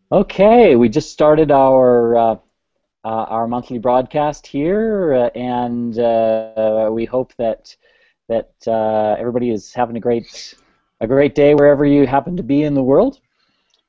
Okay, we just started our monthly broadcast here, and we hope that everybody is having a great day wherever you happen to be in the world.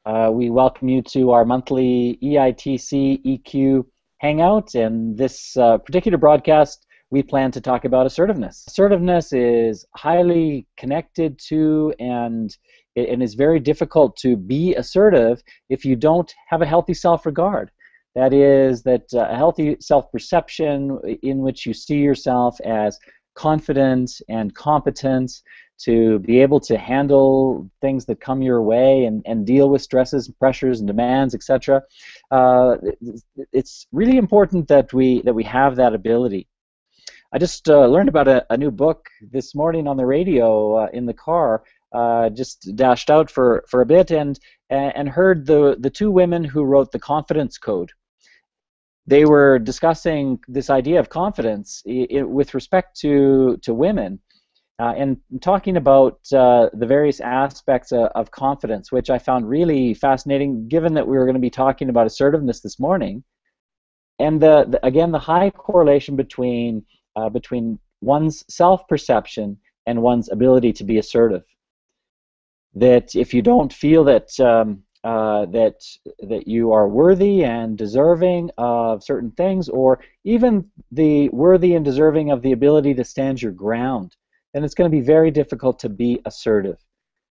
We welcome you to our monthly EITC EQ Hangout, and this particular broadcast we plan to talk about assertiveness. Assertiveness is highly connected to and is very difficult to be assertive if you don't have a healthy self-regard. That is, a healthy self-perception in which you see yourself as confident and competent to be able to handle things that come your way and deal with stresses and pressures and demands, etc. It's really important that we have that ability. I just learned about a new book this morning on the radio in the car. Just dashed out for a bit and heard the two women who wrote the Confidence Code. They were discussing this idea of confidence with respect to women, and talking about the various aspects of confidence, which I found really fascinating, given that we were going to be talking about assertiveness this morning, and again the high correlation between one's self-perception and one's ability to be assertive. That if you don't feel that you are worthy and deserving of certain things, or even the worthy and deserving of the ability to stand your ground, then it's going to be very difficult to be assertive.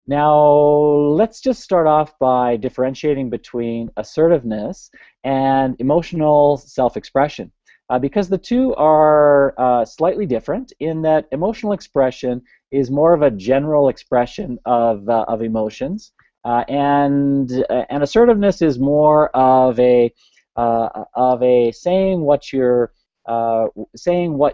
Now, let's just start off by differentiating between assertiveness and emotional self-expression, because the two are slightly different in that emotional expression is more of a general expression of emotions, and assertiveness is more of a saying what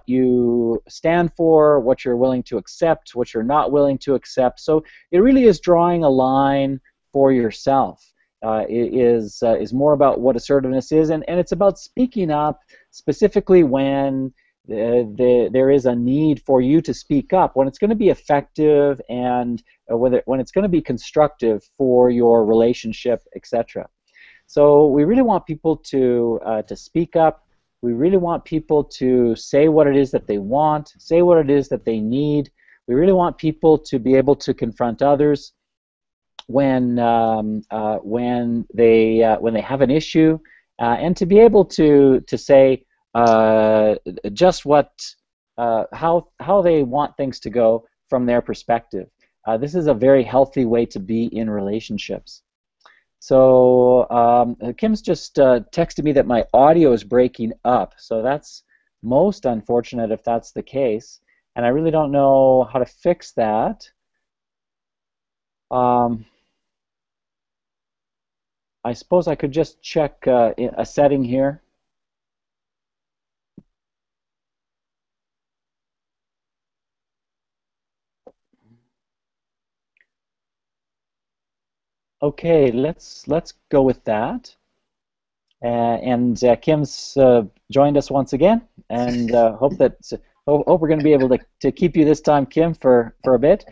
you stand for, what you're willing to accept, what you're not willing to accept. So it really is drawing a line for yourself. It is more about what assertiveness is, and it's about speaking up specifically when there is a need for you to speak up, when it's going to be effective, and when it's going to be constructive for your relationship, etc. So we really want people to speak up. We really want people to say what it is that they want, say what it is that they need. We really want people to be able to confront others when they have an issue, and to be able to say just how they want things to go from their perspective. This is a very healthy way to be in relationships. So Kim's just texted me that my audio is breaking up, so that's most unfortunate if that's the case, and I really don't know how to fix that. I suppose I could just check a setting here. Okay, let's go with that. And Kim's joined us once again, and hope we're going to be able to keep you this time, Kim, for a bit.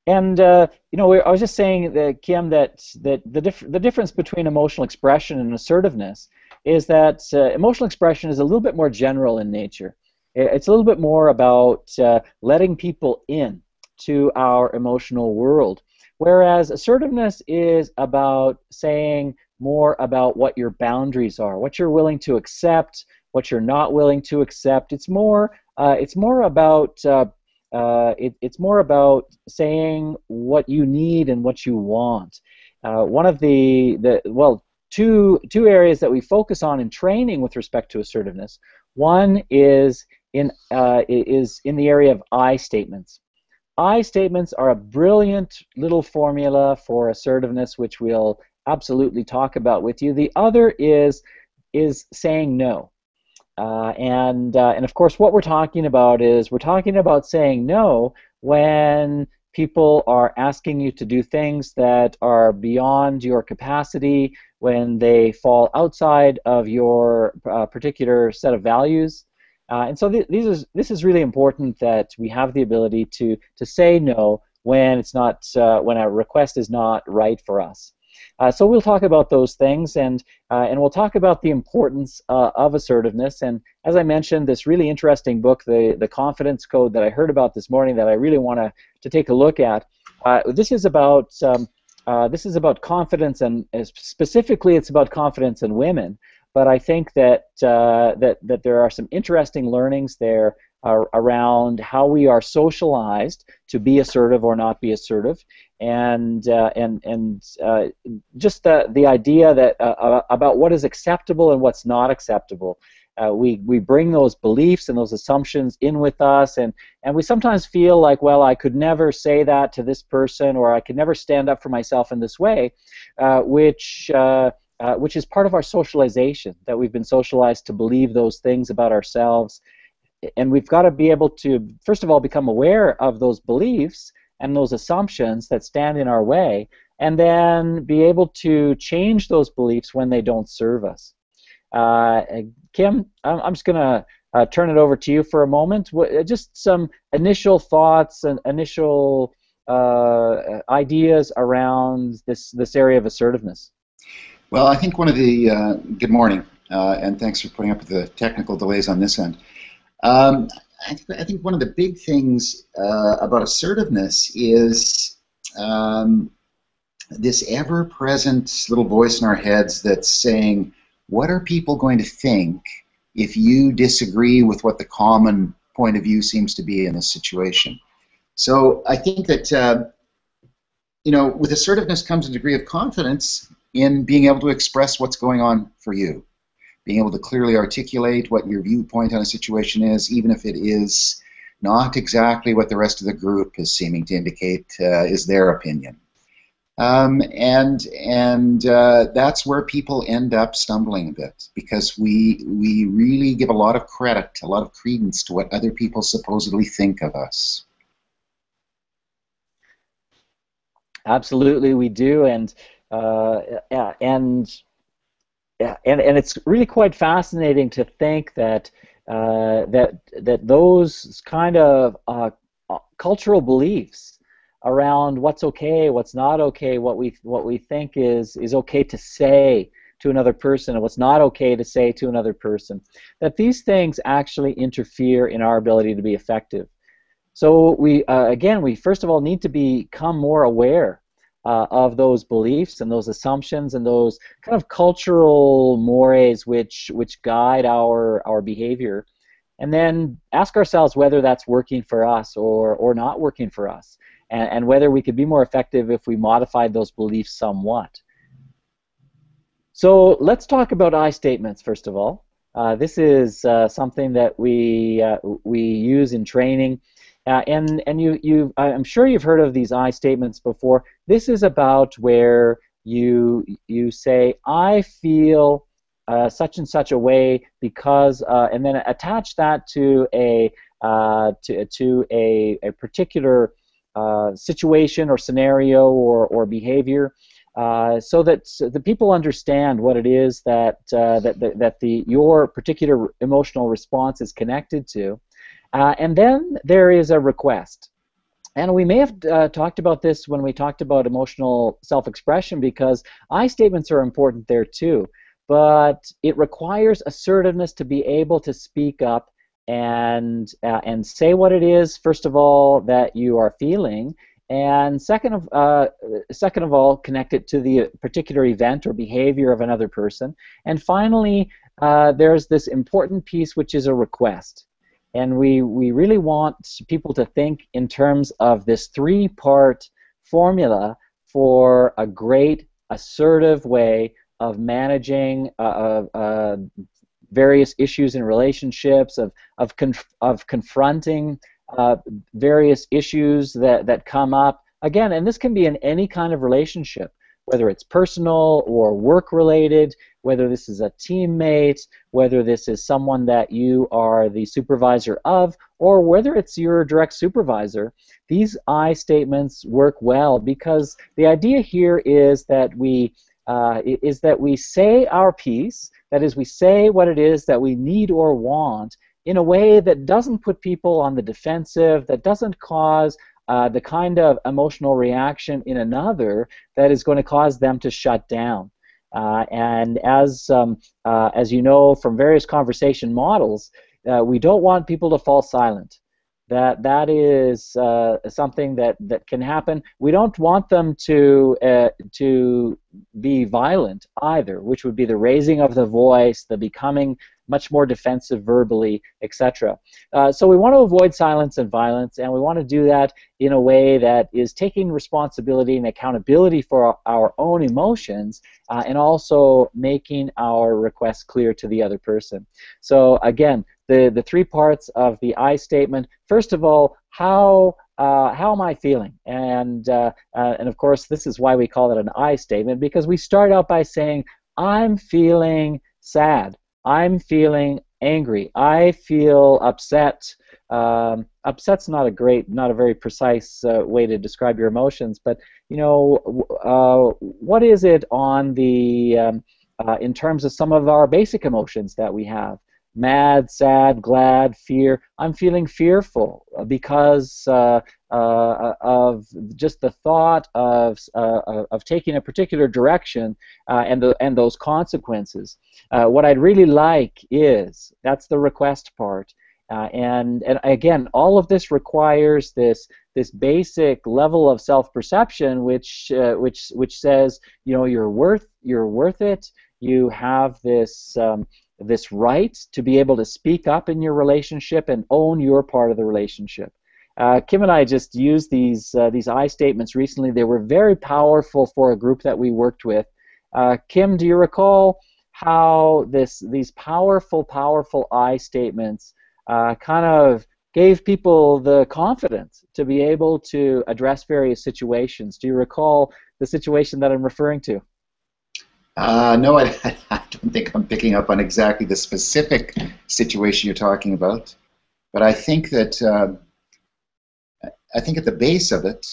And I was just saying that, Kim, that the difference between emotional expression and assertiveness is that emotional expression is a little bit more general in nature. It's a little bit more about letting people in to our emotional world, whereas assertiveness is about saying more about what your boundaries are, what you're willing to accept, what you're not willing to accept. It's more about it's more about saying what you need and what you want. One of two areas that we focus on in training with respect to assertiveness. One is in the area of I statements. I statements are a brilliant little formula for assertiveness, which we'll absolutely talk about with you. The other is saying no. And of course, what we're talking about is saying no when people are asking you to do things that are beyond your capacity, when they fall outside of your particular set of values. And so this is really important, that we have the ability to say no when it's not when a request is not right for us. So we'll talk about those things, and we'll talk about the importance of assertiveness. And as I mentioned, this really interesting book, the Confidence Code, that I heard about this morning, that I really want to take a look at. This is about confidence, and specifically, it's about confidence in women. But I think that that there are some interesting learnings there around how we are socialized to be assertive or not be assertive, and just the idea that about what is acceptable and what's not acceptable. We bring those beliefs and those assumptions in with us, and we sometimes feel like, well, I could never say that to this person, or I could never stand up for myself in this way, which is part of our socialization, that we've been socialized to believe those things about ourselves. And we've got to be able to, first of all, become aware of those beliefs and those assumptions that stand in our way, and then be able to change those beliefs when they don't serve us. Kim, I'm just going to turn it over to you for a moment. Just some initial thoughts and initial ideas around this area of assertiveness. Well, I think one of the good morning, and thanks for putting up with the technical delays on this end. I think one of the big things about assertiveness is this ever-present little voice in our heads that's saying, what are people going to think if you disagree with what the common point of view seems to be in this situation? So I think that with assertiveness comes a degree of confidence in being able to express what's going on for you, being able to clearly articulate what your viewpoint on a situation is, even if it is not exactly what the rest of the group is seeming to indicate is their opinion. And that's where people end up stumbling a bit, because we really give a lot of credit, a lot of credence to what other people supposedly think of us. Absolutely, we do, and it's really quite fascinating to think that that those kind of cultural beliefs around what's okay, what's not okay, what we think is okay to say to another person, and what's not okay to say to another person, that these things actually interfere in our ability to be effective. So we first of all need to become more aware of those beliefs and those assumptions and those kind of cultural mores which guide our behavior, and then ask ourselves whether that's working for us or not working for us, and whether we could be more effective if we modified those beliefs somewhat. So let's talk about I statements first of all. This is something that we use in training. And I'm sure you've heard of these I statements before. This is about where you say, I feel such and such a way because, and then attach that to a particular situation or scenario or behavior, so that the people understand what it is that your particular emotional response is connected to. And then there is a request. And we may have talked about this when we talked about emotional self-expression, because I statements are important there too. But it requires assertiveness to be able to speak up and say what it is, first of all, that you are feeling, and second of all, connect it to the particular event or behavior of another person. And finally, there's this important piece, which is a request. And we really want people to think in terms of this three-part formula for a great assertive way of managing various issues in relationships, of confronting various issues that come up. Again, and this can be in any kind of relationship, whether it's personal or work-related, whether this is a teammate, whether this is someone that you are the supervisor of, or whether it's your direct supervisor. These I statements work well because the idea here is that we say our piece, that is, we say what it is that we need or want in a way that doesn't put people on the defensive, that doesn't cause the kind of emotional reaction in another that is going to cause them to shut down. And as you know from various conversation models, we don't want people to fall silent. That is something that can happen. We don't want them to be violent either, which would be the raising of the voice, the becoming much more defensive verbally, etc. So we want to avoid silence and violence, and we want to do that in a way that is taking responsibility and accountability for our own emotions, and also making our requests clear to the other person. So again, the three parts of the I statement. First of all, how am I feeling? And of course, this is why we call it an I statement, because we start out by saying, I'm feeling sad. I'm feeling angry. I feel upset. Upset's not a very precise way to describe your emotions, but you know, what is it on the in terms of some of our basic emotions that we have? Mad, sad, glad, fear. I'm feeling fearful because of just the thought of taking a particular direction and those consequences. What I'd really like is, that's the request part. And again, all of this requires this basic level of self-perception, which says, you know, you're worth it. You have this right to be able to speak up in your relationship and own your part of the relationship. Kim and I just used these I statements recently. They were very powerful for a group that we worked with. Kim, do you recall how these powerful I statements kind of gave people the confidence to be able to address various situations? Do you recall the situation that I'm referring to? No, I don't think I'm picking up on exactly the specific situation you're talking about, but I think that at the base of it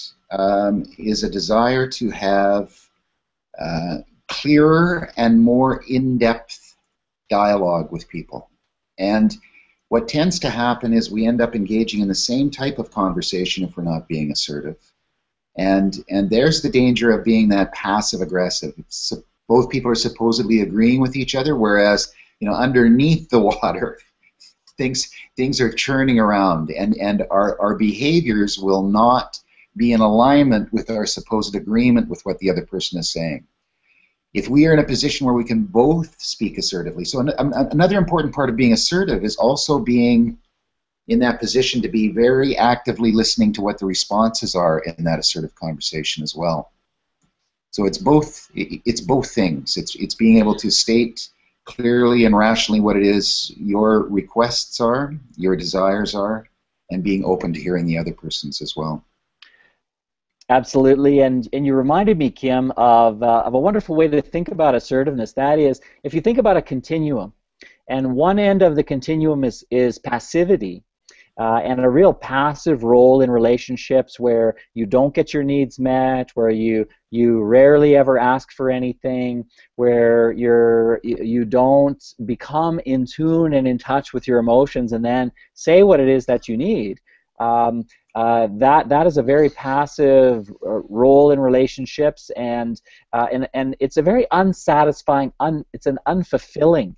is a desire to have clearer and more in-depth dialogue with people. And what tends to happen is we end up engaging in the same type of conversation if we're not being assertive. And there's the danger of being that passive-aggressive. Both people are supposedly agreeing with each other, whereas, you know, underneath the water, things are churning around, and our behaviors will not be in alignment with our supposed agreement with what the other person is saying. If we are in a position where we can both speak assertively, so another important part of being assertive is also being in that position to be very actively listening to what the responses are in that assertive conversation as well. So it's both things. It's being able to state clearly and rationally what it is your requests are, your desires are, and being open to hearing the other person's as well. Absolutely, and you reminded me, Kim, of a wonderful way to think about assertiveness. That is, if you think about a continuum, and one end of the continuum is passivity, and a real passive role in relationships where you don't get your needs met, where you rarely ever ask for anything, where you don't become in tune and in touch with your emotions and then say what it is that you need. That is a very passive role in relationships, and it's a very unsatisfying, it's an unfulfilling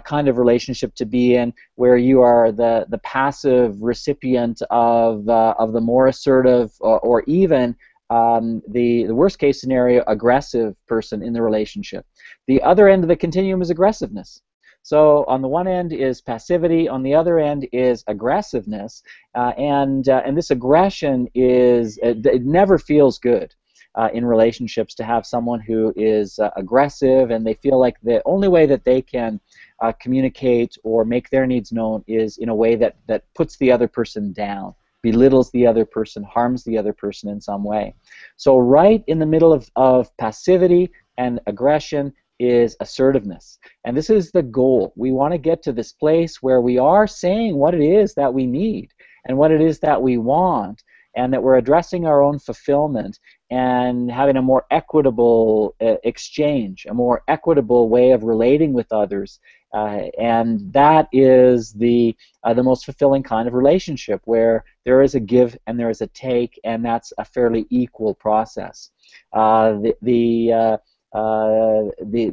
kind of relationship to be in, where you are the passive recipient of the more assertive or even the worst case scenario aggressive person in the relationship. The other end of the continuum is aggressiveness. So on the one end is passivity, on the other end is aggressiveness, and this aggression it never feels good. In relationships, to have someone who is aggressive and they feel like the only way that they can communicate or make their needs known is in a way that puts the other person down, belittles the other person, harms the other person in some way. So right in the middle of passivity and aggression is assertiveness. And this is the goal. We want to get to this place where we are saying what it is that we need and what it is that we want, and that we're addressing our own fulfillment and having a more equitable exchange, a more equitable way of relating with others, and that is the most fulfilling kind of relationship, where there is a give and there is a take, and that's a fairly equal process. The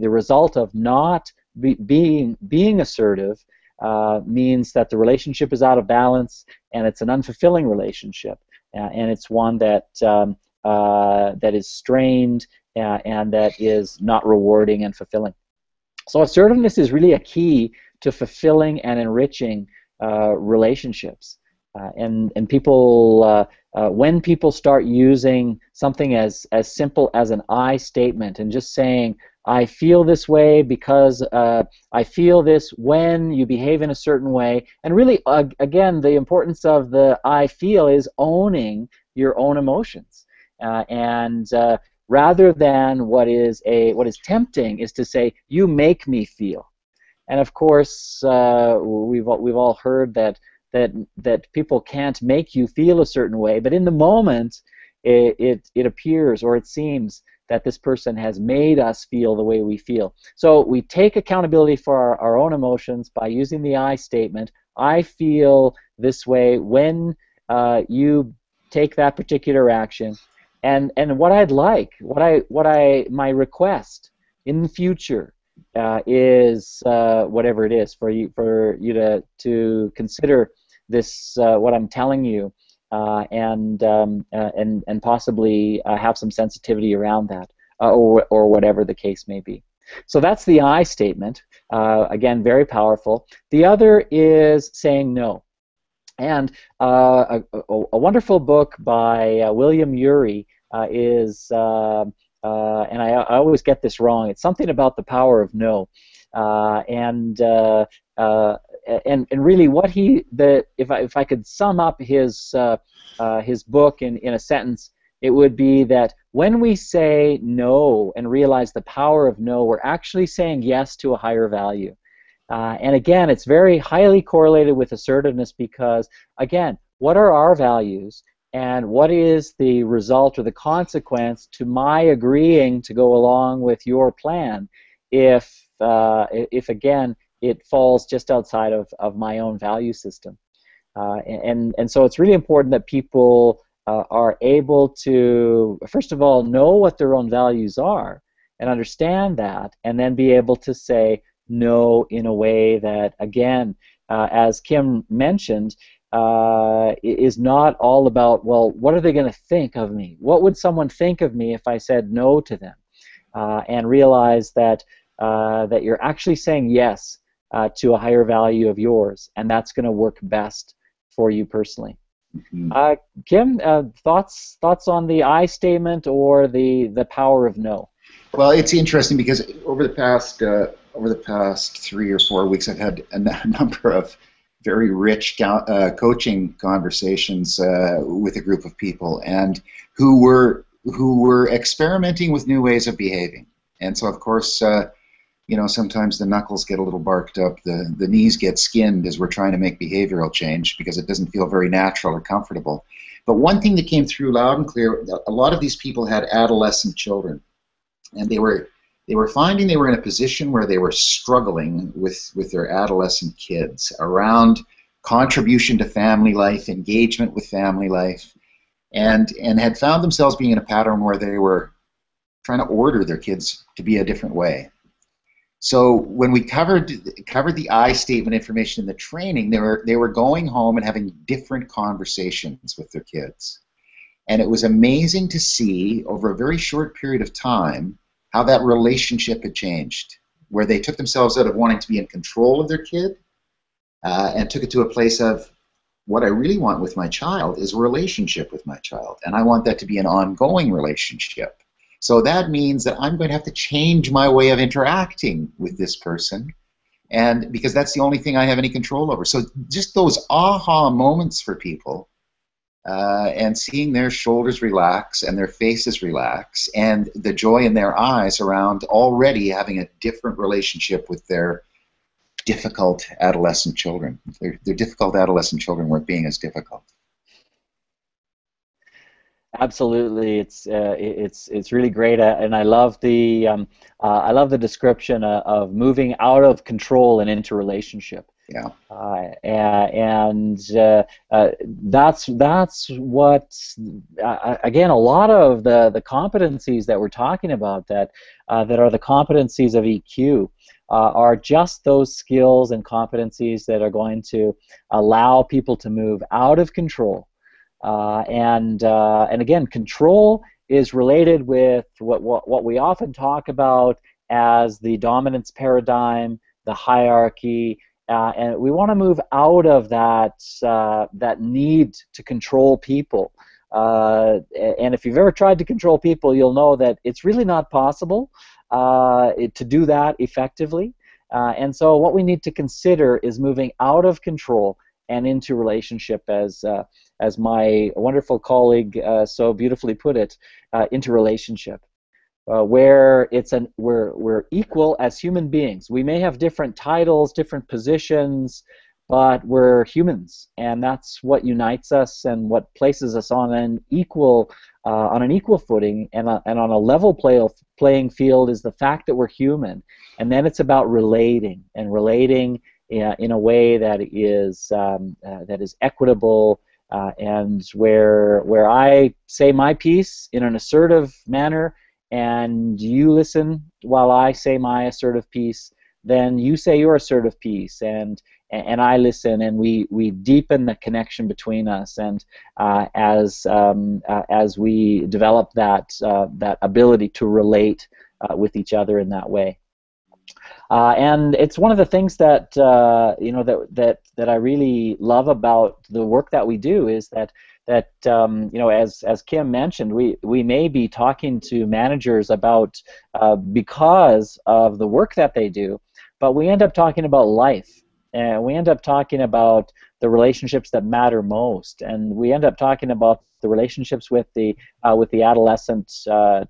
result of not being assertive means that the relationship is out of balance, and it's an unfulfilling relationship, and it's one that that is strained and that is not rewarding and fulfilling. So assertiveness is really a key to fulfilling and enriching relationships. And people, when people start using something as simple as an I statement and just saying, I feel this way because I feel this when you behave in a certain way, and really, again, the importance of the I feel is owning your own emotions, and rather than what is tempting is to say, you make me feel. And of course, we've all heard that people can't make you feel a certain way, but in the moment, it appears or it seems that this person has made us feel the way we feel. So we take accountability for our own emotions by using the I statement. I feel this way when you take that particular action, and what I'd like, my request in the future is whatever it is for you to consider this what I'm telling you, and possibly have some sensitivity around that, or whatever the case may be. So that's the I statement. Again, very powerful. The other is saying no. And a wonderful book by William Ury is, and I always get this wrong, it's something about the power of no. And really what if I could sum up his book in a sentence, it would be that when we say no and realize the power of no, we're actually saying yes to a higher value. And again, it's very highly correlated with assertiveness because, again, what are our values and what is the result or the consequence to my agreeing to go along with your plan if again, it falls just outside of my own value system. And so it's really important that people are able to, first of all, know what their own values are and understand that, and then be able to say no in a way that, again, as Kim mentioned, is not all about, well, what are they going to think of me? What would someone think of me if I said no to them? And realize that that you're actually saying yes to a higher value of yours, and that's going to work best for you personally. Mm-hmm. Kim, thoughts on the I statement or the power of no? Well, it's interesting because over the past 3 or 4 weeks, I've had a number of very rich coaching conversations with a group of people, and who were experimenting with new ways of behaving. And so, of course, you know, sometimes the knuckles get a little barked up, the knees get skinned as we're trying to make behavioral change because it doesn't feel very natural or comfortable. But one thing that came through loud and clear, a lot of these people had adolescent children, and they were finding they were in a position where they were struggling with their adolescent kids around contribution to family life, engagement with family life, and had found themselves being in a pattern where they were trying to order their kids to be a different way. So when we covered the I statement information in the training, they were going home and having different conversations with their kids. And it was amazing to see over a very short period of time how that relationship had changed, where they took themselves out of wanting to be in control of their kid and took it to a place of, what I really want with my child is a relationship with my child, and I want that to be an ongoing relationship. So that means that I'm going to have to change my way of interacting with this person, and because that's the only thing I have any control over. So just those aha moments for people, and seeing their shoulders relax and their faces relax, and the joy in their eyes around already having a different relationship with their difficult adolescent children. Their difficult adolescent children weren't being as difficult. Absolutely, it's really great, and I love the description of moving out of control and into relationship. Yeah. That's what again, a lot of the competencies that we're talking about that are the competencies of EQ are just those skills and competencies that are going to allow people to move out of control. And again, control is related with what we often talk about as the dominance paradigm, the hierarchy, and we want to move out of that need to control people. And if you've ever tried to control people, you'll know that it's really not possible to do that effectively. And so what we need to consider is moving out of control and into relationship, as my wonderful colleague so beautifully put it, into relationship. Where we're equal as human beings. We may have different titles, different positions, but we're humans, and that's what unites us and what places us on an equal footing and on a level playing field is the fact that we're human. And then it's about relating in a way that is equitable. And where I say my piece in an assertive manner, and you listen while I say my assertive piece, then you say your assertive piece, and I listen, and we deepen the connection between us. And as we develop that ability to relate with each other in that way. And it's one of the things that that I really love about the work that we do is that as Kim mentioned, we may be talking to managers about because of the work that they do, but we end up talking about life, and we end up talking about the relationships that matter most, and we end up talking about the relationships with the adolescent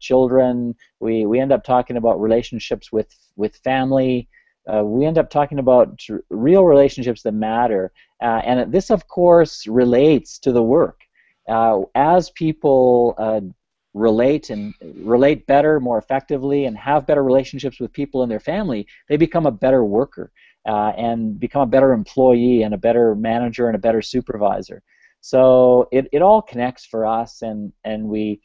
children. We end up talking about relationships with family. We end up talking about real relationships that matter, and this, of course, relates to the work. As people relate better, more effectively, and have better relationships with people in their family, they become a better worker and become a better employee and a better manager and a better supervisor. So it all connects for us, and we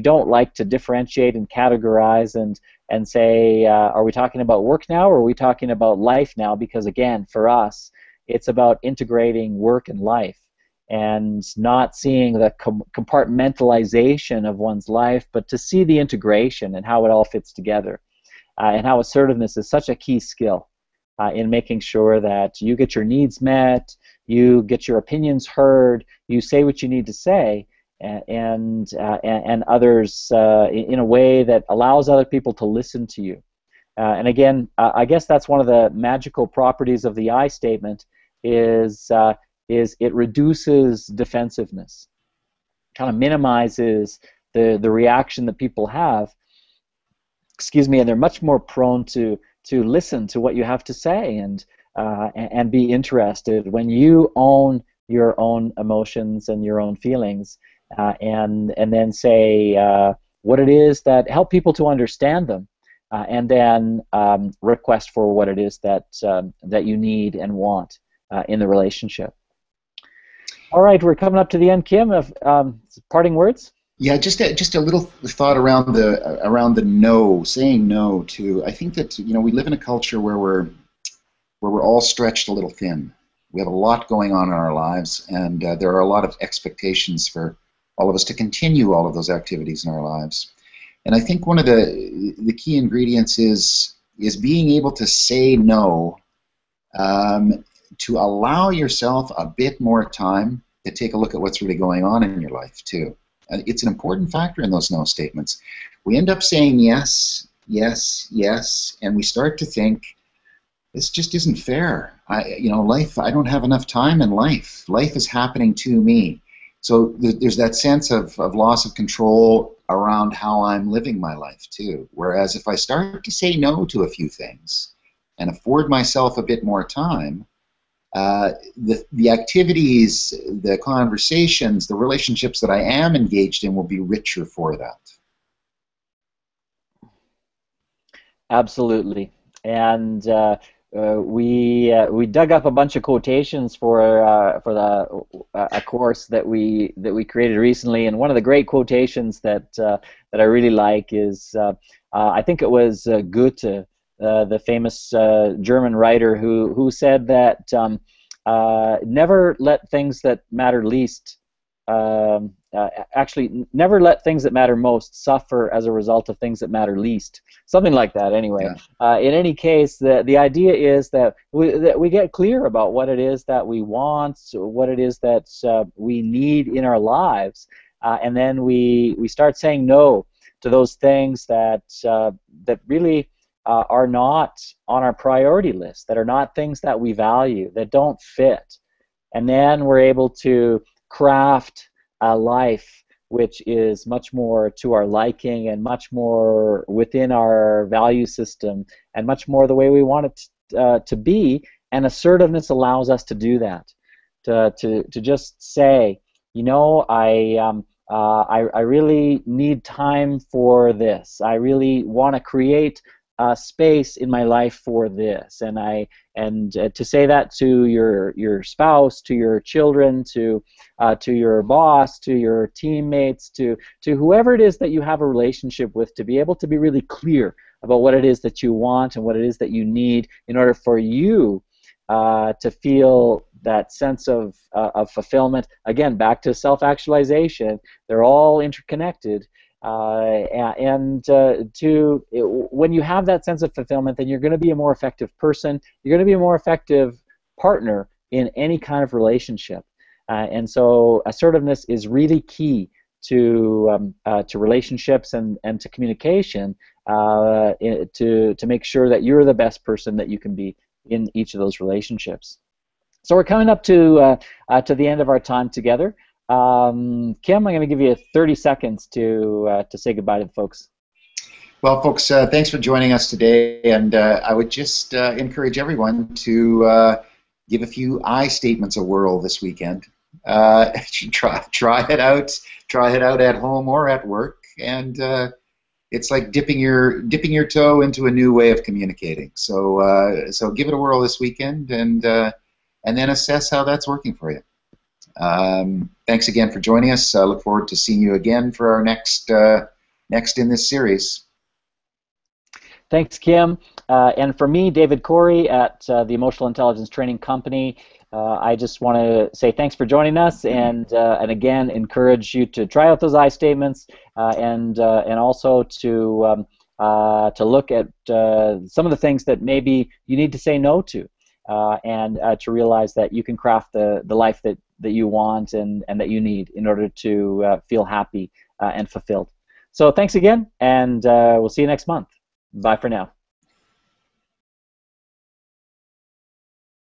don't like to differentiate and categorize and say, are we talking about work now or are we talking about life now? Because again, for us, it's about integrating work and life and not seeing the compartmentalization of one's life, but to see the integration and how it all fits together, and how assertiveness is such a key skill in making sure that you get your needs met, you get your opinions heard, you say what you need to say, and others in a way that allows other people to listen to you. And again, I guess that's one of the magical properties of the I statement is it reduces defensiveness, kind of minimizes the reaction that people have. Excuse me, and they're much more prone to listen to what you have to say and be interested when you own your own emotions and your own feelings, and then say what it is that help people to understand them, and then request for what it is that you need and want in the relationship. All right, we're coming up to the end, Kim. Of parting words. Yeah, just a little thought around the no, saying no to. I think that we live in a culture where we're all stretched a little thin. We have a lot going on in our lives, and there are a lot of expectations for all of us to continue all of those activities in our lives. And I think one of the key ingredients is being able to say no, to allow yourself a bit more time to take a look at what's really going on in your life too. It's an important factor in those no statements. We end up saying yes, yes, yes, and we start to think, this just isn't fair. Life, I don't have enough time in life. Life is happening to me. So there's that sense of loss of control around how I'm living my life too. Whereas if I start to say no to a few things and afford myself a bit more time, the activities, the conversations, the relationships that I am engaged in will be richer for that. Absolutely. And we dug up a bunch of quotations for a course that we created recently, and one of the great quotations that I really like is I think it was Goethe, the famous German writer, who said that never let things that matter least actually never let things that matter most suffer as a result of things that matter least. Something like that, anyway. Yeah. In any case, the idea is that we get clear about what it is that we want, what it is that we need in our lives, and then we start saying no to those things that that really are not on our priority list, that are not things that we value, that don't fit. And then we're able to craft a life which is much more to our liking and much more within our value system and much more the way we want it to be. And assertiveness allows us to do that, to just say, you know, I really need time for this. I really want to create space in my life for this, and to say that to your spouse, to your children, to your boss, to your teammates, to whoever it is that you have a relationship with, to be able to be really clear about what it is that you want and what it is that you need in order for you to feel that sense of fulfillment. Again, back to self-actualization. They're all interconnected. When you have that sense of fulfillment, then you're going to be a more effective person. You're going to be a more effective partner in any kind of relationship. And so assertiveness is really key to relationships and to communication, to make sure that you're the best person that you can be in each of those relationships. So we're coming up to the end of our time together. Kim, I'm going to give you 30 seconds to say goodbye to the folks. Well, folks, thanks for joining us today, and I would just encourage everyone to give a few I statements a whirl this weekend. Try it out at home or at work, and it's like dipping your toe into a new way of communicating. So give it a whirl this weekend, and then assess how that's working for you. Thanks again for joining us. I look forward to seeing you again for our next in this series. Thanks, Kim. And for me, David Corey at the Emotional Intelligence Training Company, I just want to say thanks for joining us, and again encourage you to try out those I statements, and also to look at some of the things that maybe you need to say no to, and to realize that you can craft the life that you want and that you need in order to feel happy and fulfilled. So thanks again, and we'll see you next month. Bye for now.